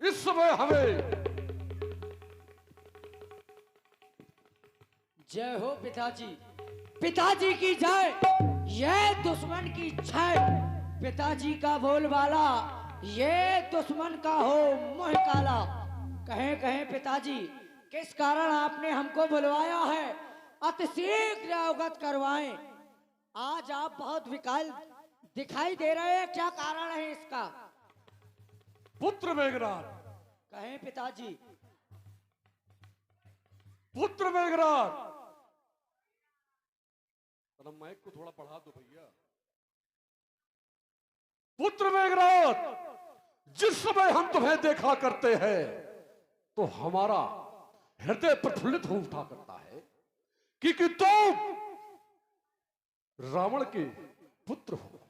इस समय हमें जय हो पिताजी, पिताजी की जय। ये दुश्मन की जय। पिताजी का बोलबाला, ये दुश्मन का हो मुंह काला। कहें कहें पिताजी, किस कारण आपने हमको बुलवाया है, अतिशीघ्र अवगत करवाएं। आज आप बहुत विकल दिखाई दे रहे हैं, क्या कारण है इसका? पुत्र मेघनाद, कहें पिताजी। पुत्र मेघनाद, माइक को थोड़ा बढ़ा दो भैया। पुत्र मेघनाद, जिस समय हम तुम्हें देखा करते हैं तो हमारा हृदय प्रफुल्लित हो उठा करता है कि तुम रावण के पुत्र हो,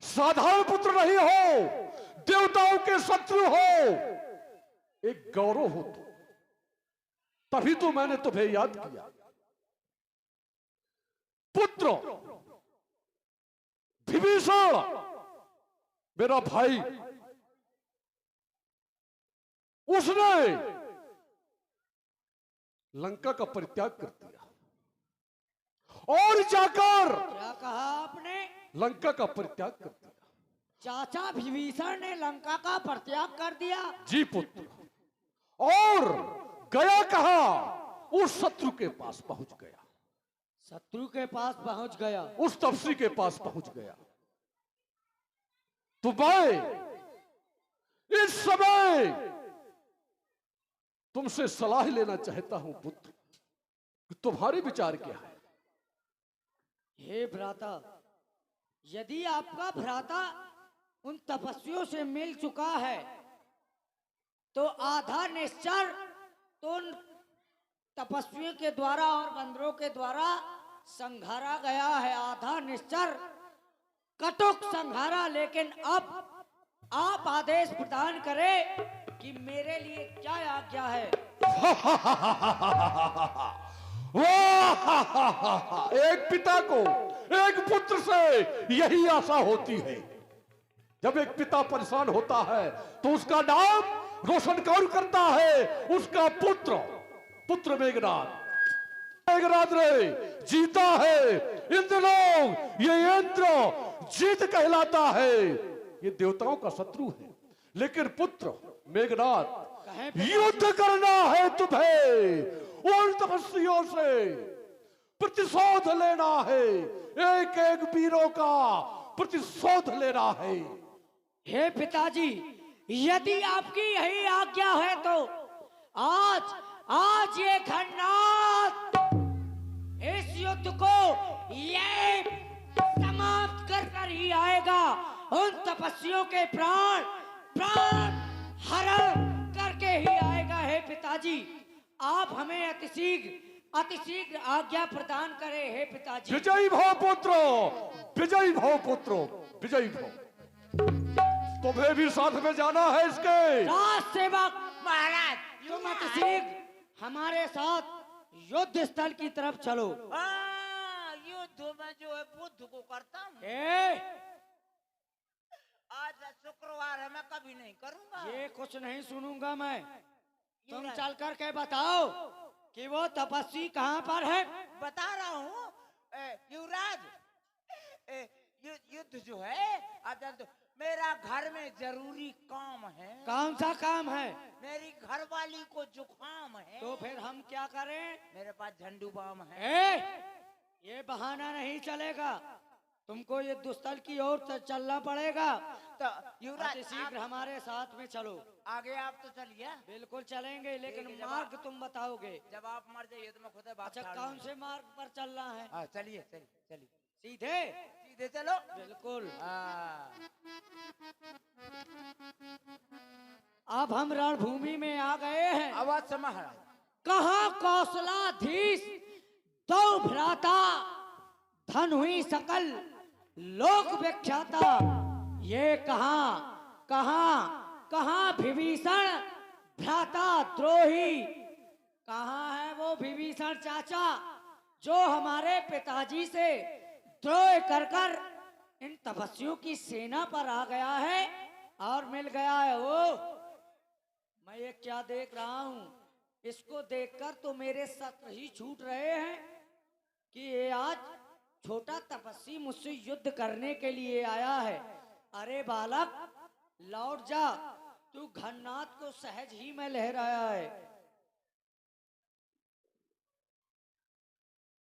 साधारण पुत्र नहीं हो, देवताओं के शत्रु हो, एक गौरव हो तुम। तभी तो मैंने तुम्हें याद किया। पुत्र विभीषण मेरा भाई, उसने लंका का परित्याग कर दिया और जाकर क्या कहा आपने? लंका का परित्याग कर दिया। चाचा विभीषण ने लंका का परित्याग कर दिया? जी पुत्र। और गया कहा? उस शत्रु के पास पहुंच गया। शत्रु के पास पहुंच गया? उस तपस्वी के पास पहुंच गया। तो मैं इस समय तुमसे सलाह लेना चाहता हूं पुत्र, तुम्हारे विचार क्या है? हे भ्राता, यदि आपका भ्राता उन तपस्वियों से मिल चुका है तो आधा निश्चर तो उन तपस्वियों के द्वारा और बंदरों के द्वारा संघारा गया है, आधा निश्चर कटुक संघारा। लेकिन अब आप आदेश प्रदान करें कि मेरे लिए क्या आज्ञा है। एक पिता को एक पुत्र से यही आशा होती है। जब एक पिता परेशान होता है तो उसका नाम रोशन कौन करता है? उसका पुत्र। पुत्र मेघनाद, मेघनाद रे जीता है इंद्रलोक, ये इंद्र जीत कहलाता है। ये देवताओं का शत्रु है, लेकिन पुत्र मेघनाद युद्ध करना है तुम्हें। उन तपस्वियों से प्रतिशोध लेना है, एक एक वीरों का प्रतिशोध लेना है। हे पिताजी, यदि आपकी यही आज्ञा है तो आज ये खन्नाथ इस युद्ध को ये समाप्त कर ही आएगा। उन तपस्वियों के प्राण हरण करके ही आएगा। हे पिताजी, आप हमें अतिशीघ्र आज्ञा प्रदान करें। हे पिताजी। विजयी भव पुत्रो, विजयी भव पुत्रो, विजयी भव। तुम्हें भी साथ में जाना है इसके। राज सेवक महाराज, तुम अतिशीघ्र हमारे साथ युद्ध स्थल की तरफ चलो। युद्ध में जो है बुद्ध को करता हूँ। आज शुक्रवार है, मैं कभी नहीं करूंगा। ये कुछ नहीं सुनूंगा मैं। तुम चल कर के बताओ कि वो तपस्वी कहाँ पर है। बता रहा हूँ युवराज, युद्ध जो है आज मेरा घर में जरूरी काम है। कौन सा काम है? मेरी घरवाली को जुकाम है। तो फिर हम क्या करें? मेरे पास झंडू बाम है। ये बहाना नहीं चलेगा, तुमको ये दुस्थल की ओर चलना पड़ेगा। तो युवराज शीघ्र हमारे साथ में चलो। आगे आप तो चलिए। बिल्कुल चलेंगे, लेकिन मार्ग तुम बताओगे। जब आप मर जाइए तो मैं खुद बात। अच्छा, कौन से मार्ग पर चलना है? चलिए चलिए चलिए, सीधे सीधे चलो। बिल्कुल। अब हम रणभूमि में आ गए हैं। आवाज से महाराज, कहाँ कौशलाधीश दो भ्राता, धन हुई सकल लोक विख्याता। ये कहाँ कहाँ कहाँ विभीषण भ्राता द्रोही? कहाँ है वो विभीषण चाचा जो हमारे पिताजी से द्रोह कर इन तपस्वियों की सेना पर आ गया है और मिल गया है? वो मैं ये क्या देख रहा हूँ? इसको देखकर तो मेरे शस्त्र ही छूट रहे हैं कि ये आज छोटा तपस्वी मुझसे युद्ध करने के लिए आया है। अरे बालक, लौट जा, तू घननाथ को सहज ही में लहराया है।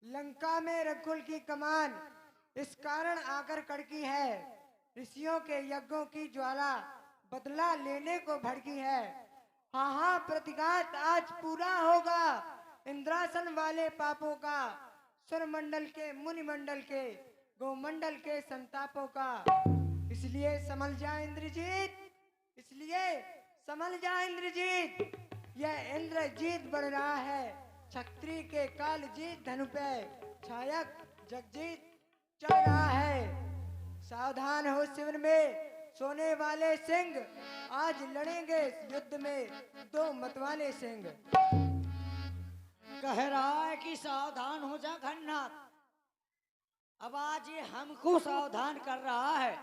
लंका में रघुकुल की कमान इस कारण आकर कड़की है। ऋषियों के यज्ञों की ज्वाला बदला लेने को भड़की है। हाँ हाँ, प्रतिघात आज पूरा होगा इंद्रासन वाले पापों का, सुरमंडल के, मुनिमंडल के, गोमंडल के संतापों का। इसलिए संभल जा इंद्रजीत, इसलिए संभल जा इंद्रजीत। यह इंद्रजीत बढ़ रहा है, क्षत्रिय के कालजीत धनु पे छायक जगजीत चल रहा है। सावधान हो शिविर में सोने वाले सिंह, आज लड़ेंगे युद्ध में दो मतवाले सिंह। कह रहा है कि सावधान हो जा घननाथ। अब आज ये हमको सावधान कर रहा है।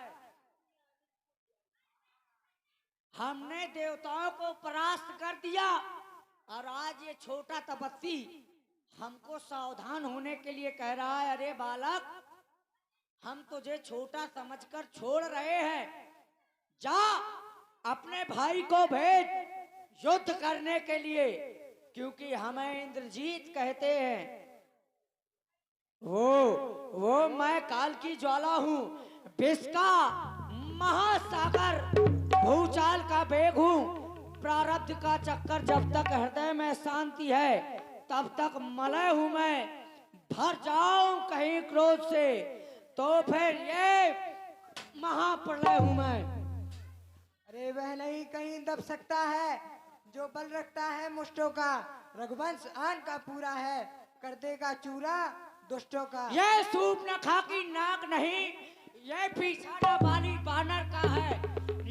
हमने देवताओं को परास्त कर दिया और आज ये छोटा तपस्वी हमको सावधान होने के लिए कह रहा है। अरे बालक, हम तुझे छोटा समझकर छोड़ रहे हैं। जा, अपने भाई को भेज युद्ध करने के लिए, क्योंकि हमें इंद्रजीत कहते हैं। वो मैं काल की ज्वाला हूँ, विष का महासागर, भूचाल का वेग हूँ। प्रारब्ध का चक्कर जब तक हृदय में शांति है तब तक मलय हूँ मैं। भर जाऊं कहीं क्रोध से तो फिर ये महाप्रलय हूँ मैं। अरे वह नहीं कहीं दब सकता है जो बल रखता है मुष्टों का। रघुवंश आन का पूरा है, कर देगा चूरा दुष्टों का। ये सूप न खा की नाक नहीं, ये पिछाड़ा वाली बानर का है।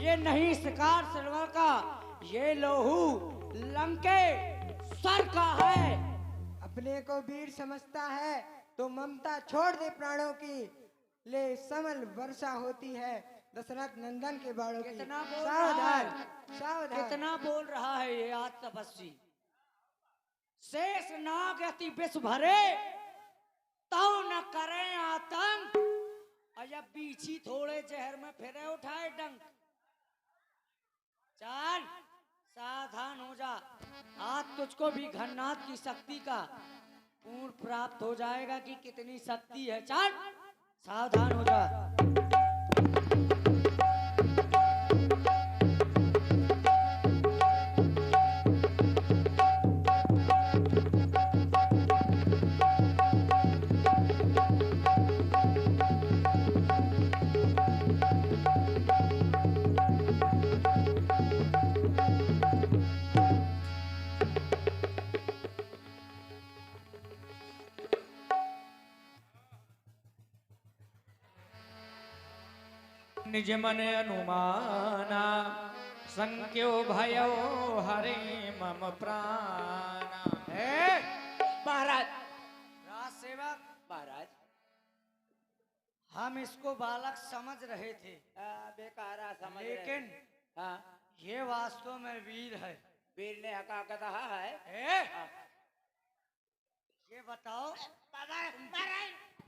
ये नहीं शिकार सिलवर का, ये लोहू लंके सर का है। अपने को वीर समझता है तो ममता छोड़ दे प्राणों की, ले समल वर्षा होती है दशरथ नंदन के बाणों की। कितना बोल रहा है, सावधान। कितना बोल रहा है ये आज तपस्वी। शेष नाग अति विष भरे तो न करें आतंक, अजब बीछी थोड़े जहर में फिरे उठाए डंक। चल सावधान हो जा, आज तुझको भी घननाथ की शक्ति का पूर्ण प्राप्त हो जाएगा कि कितनी शक्ति है। चल सावधान हो जा। निज मन अनुमाना, संख्यो भयो हरे मम प्राणा। महाराज, राज सेवक महाराज, हम इसको बालक समझ रहे थे, बेकारा समझ रहे। लेकिन हाँ, ये वास्तव में वीर है। वीर ने हका कहा है। ये बताओ,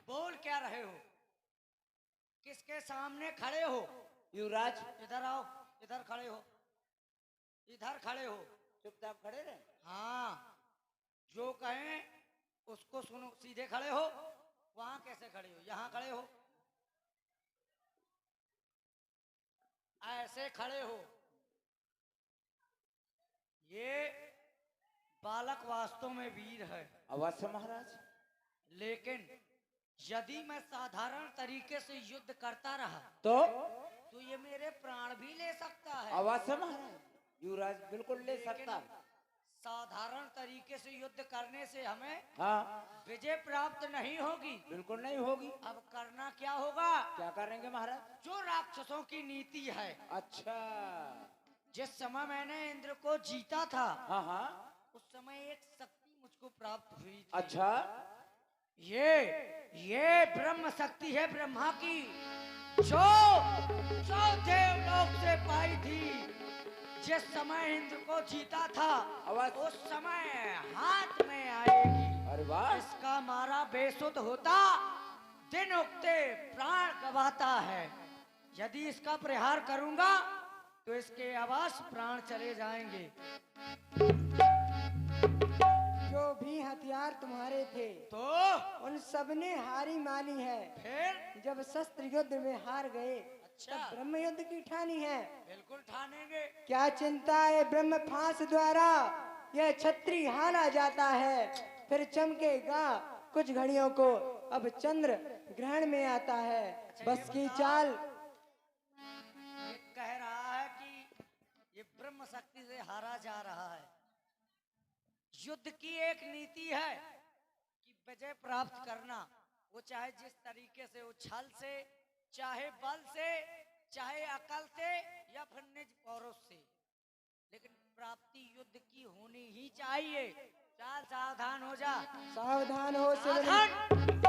बोल क्या रहे हो? किसके सामने खड़े हो? युवराज, इधर आओ, इधर खड़े हो, इधर खड़े हो। चुपचाप खड़े रहे। हाँ, जो कहें उसको सुनो। सीधे खड़े हो। वहां कैसे खड़े हो? यहाँ खड़े हो, ऐसे खड़े हो। ये बालक वास्तव में वीर है। अवश्य महाराज। लेकिन यदि मैं साधारण तरीके से युद्ध करता रहा तो ये मेरे प्राण भी ले सकता है। अवश्य महाराज, युवराज बिल्कुल ले सकता। साधारण तरीके से युद्ध करने से हमें हाँ, विजय प्राप्त नहीं होगी। बिल्कुल नहीं होगी। अब करना क्या होगा? क्या करेंगे महाराज? जो राक्षसों की नीति है। अच्छा। जिस समय मैंने इंद्र को जीता था, हाँ हाँ, उस समय एक शक्ति मुझको प्राप्त हुई थी। अच्छा। ये ब्रह्म शक्ति है, ब्रह्मा की, जो देवलोक से पाई थी। जिस समय इंद्र को जीता था अवश्य। उस समय हाथ में आएगी। अरे वाह। इसका मारा बेसुध होता, दिन उगते प्राण गवाता है। यदि इसका प्रहार करूंगा तो इसके अवश्य प्राण चले जाएंगे। जो भी हथियार तुम्हारे थे तो उन सब ने हारी मानी है। फिर जब शस्त्र युद्ध में हार गए अच्छा, तब ब्रह्म युद्ध की ठानी है। बिल्कुल ठानेंगे। क्या चिंता है, ब्रह्म फांस द्वारा यह छत्री हाना जाता है। फिर चमकेगा कुछ घड़ियों को, अब चंद्र ग्रहण में आता है। बस की चाल। ये कह रहा है कि ये ब्रह्म शक्ति से हारा जा रहा है। युद्ध की एक नीति है कि विजय प्राप्त करना, वो चाहे जिस तरीके से हो, छल से, चाहे बल से, चाहे अकल से, या फिर निज पौरुष से, लेकिन प्राप्ति युद्ध की होनी ही चाहिए। चाल सावधान हो जा। सावधान हो शिवलिंग। सावधान।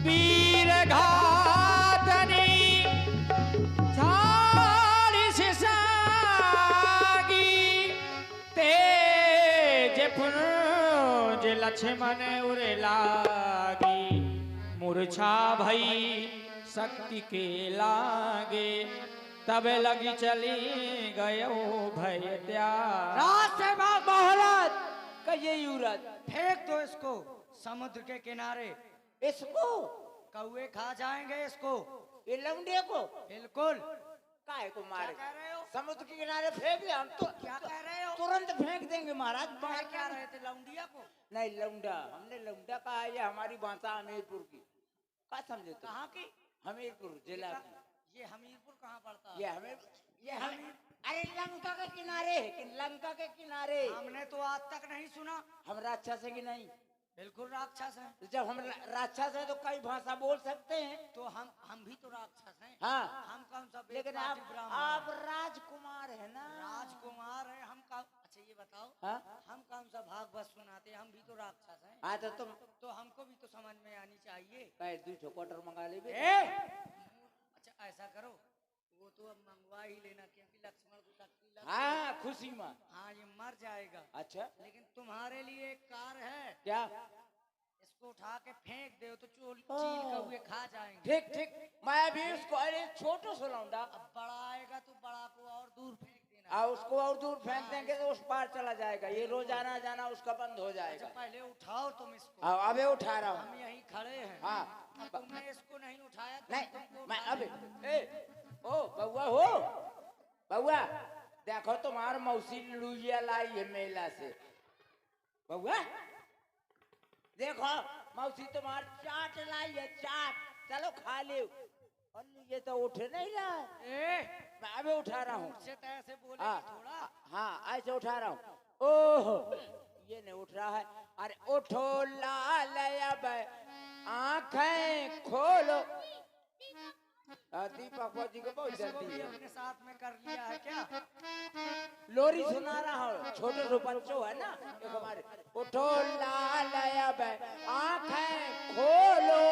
वीर घातनी झाड़ी सागी तेज पुंज लक्ष्मण उरे लागी मूर्छा भई शक्ति के लागे तब लगी चली गयो भय त्याग। रात से भाग महाराज। कहिए युवराज। फेंक दो इसको समुद्र के किनारे। इसको कौए खा जाएंगे इसको। ये लौंडे को बिल्कुल। काहे को मारे? क्या कह रहे हो? समुद्र के किनारे फेंक दे। हम तो क्या कह रहे हो? तुरंत फेंक देंगे महाराज। कह क्या रहे थे लौंडिया को? नहीं लौंडा, हमने लौंडा कहा। ये हमारी भाषा हमीरपुर की। क्या समझे तुम? कहाँ की? हमीरपुर जिला की। ये हमीरपुर कहाँ पड़ता है? ये हमें अरे लंका के किनारे है कि लंका के किनारे। हमने तो आज तक नहीं सुना। हम राक्षस है कि नहीं? बिल्कुल राक्षस हैं। जब हम राक्षस है तो कई भाषा बोल सकते हैं। तो हम भी तो राक्षस हैं। हाँ। हम कौन सा लेकिन वेदवादी ब्राह्मण आप हैं? राजकुमार है ना? राजकुमार है हम का। अच्छा ये बताओ, हाँ? हम कौन सा भागवत सुनाते हैं? हम भी तो राक्षस हैं। हाँ तो तुम तो हमको भी तो समझ में आनी चाहिए। कहे 2 क्वार्टर मंगा ले बे। अच्छा ऐसा करो, वो तो अब मंगवा ही लेना, क्योंकि लक्ष्मण को शक्ति लग। हाँ खुशी में। हाँ ये मर जाएगा। अच्छा लेकिन तुम्हारे लिए एक कार्य है। क्या? इसको उठा के फेंक दो तो चील कौए खा जाएंगे। ठीक ठीक। मैं भी उसको, अरे छोटो सा लौंडा, अब बड़ा आएगा तो बड़ा को और दूर फेंक देना। उसको और दूर फेंक देंगे तो उस पार चला जाएगा। ये रोजाना जाना उसका बंद हो जाएगा। अच्छा पहले उठाओ तुम इसको। अबे उठा रहा हूँ। हम यहीं खड़े हैं। हाँ। अब तुमने इसको नहीं उठाया तो नहीं तुमको मैं उठा अबे लेंगे। ए ओ बउआ हो, बउआ देखो तुम्हार मौसी लुइया लाई है मेला से। बउआ देखो मौसी तुम्हार चाट लाई है, चाट। चलो खा ले। और ये तो उठ नहीं रहा है। मैं अबे उठा रहा हूँ। मुझसे तो ऐसे बोले हाँ थोड़ा। हाँ ऐसे उठा रहा हूँ। ओह ये नहीं उठ रहा है। अरे उठो लाल अब आंखें खोलो। दीपक जी को बहुत इसको जल्दी भी है। अपने साथ में कर लिया है क्या? लोरी सुना रहा हूँ। छोटे जो बच्चों है ना एक हमारे। उठो लाल अब आंखें खोलो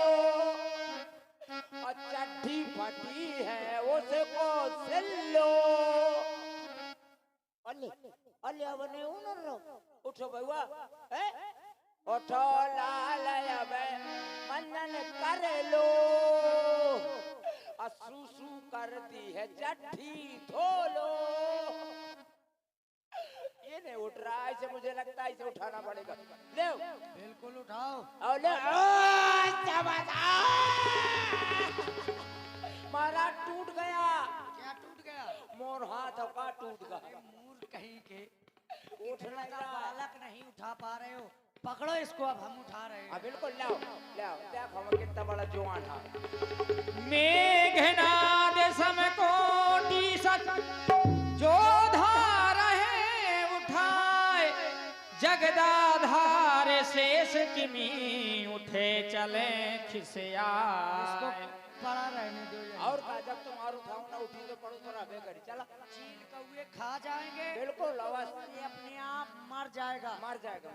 और चड्डी फटी है उसको सिलो। अले अले अब नहीं उन्होंने। उठो बउआ। उठो लाल अब मनन कर लो। असुसु कर दी है चट्टी धोलो। ये नहीं उठ रहा है। इसे मुझे लगता है इसे उठाना पड़ेगा। ले बिल्कुल उठाओ। और ले मारा टूट गया। क्या टूट गया? मोर हाथ का टूट गया। मूर्ख कहीं के। उठना इतना बालक नहीं उठा पा रहे हो। पकड़ो इसको, अब हम उठा रहे हैं। बिल्कुल लाओ लाओ। देख हम कितना बड़ा जवान था। मेघनाद समकोटि सत जो धार है उठाए जगदाधार शेष किमी उठे चले खिसिया। पड़ा रहने दो यहीं। और का जब तुम्हारा उठाओ ना उठी तो पड़ो तो रहे करी चला चील कौए खा जाएंगे, बिल्कुल आवाज ये अपने आप मर जाएगा। मर जाएगा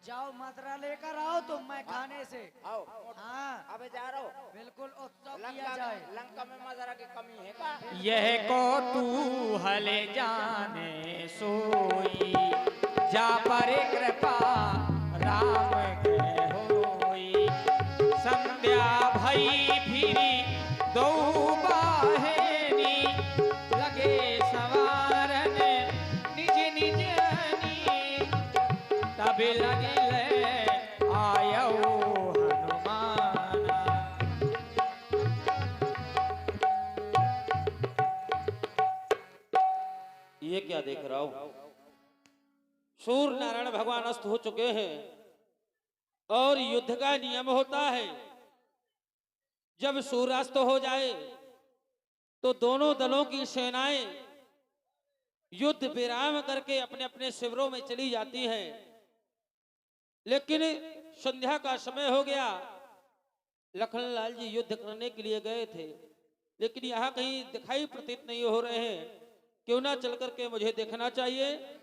जाओ मदरा लेकर आओ तुम, मैं खाने से। आओ हाँ अबे जा रहा हो बिल्कुल उत्सव किया लंका जाए। लंका में मजरा की कमी है का यह को तू हले जाने सोई, जा पर कृपा राम के होई। संध्या भई फिरी दो बाहेनी, लगे सवारन निज निज नी। तब लगिले आयो हनुमान। ये क्या देख रहा हूं? सूर्य नारायण भगवान अस्त हो चुके हैं और युद्ध का नियम होता है, जब सूर्यास्त हो जाए तो दोनों दलों की सेनाएं युद्ध विराम करके अपने अपने शिविरों में चली जाती हैं। लेकिन संध्या का समय हो गया, लखनलाल जी युद्ध करने के लिए गए थे, लेकिन यहाँ कहीं दिखाई प्रतीत नहीं हो रहे हैं। क्यों ना चल करके मुझे देखना चाहिए।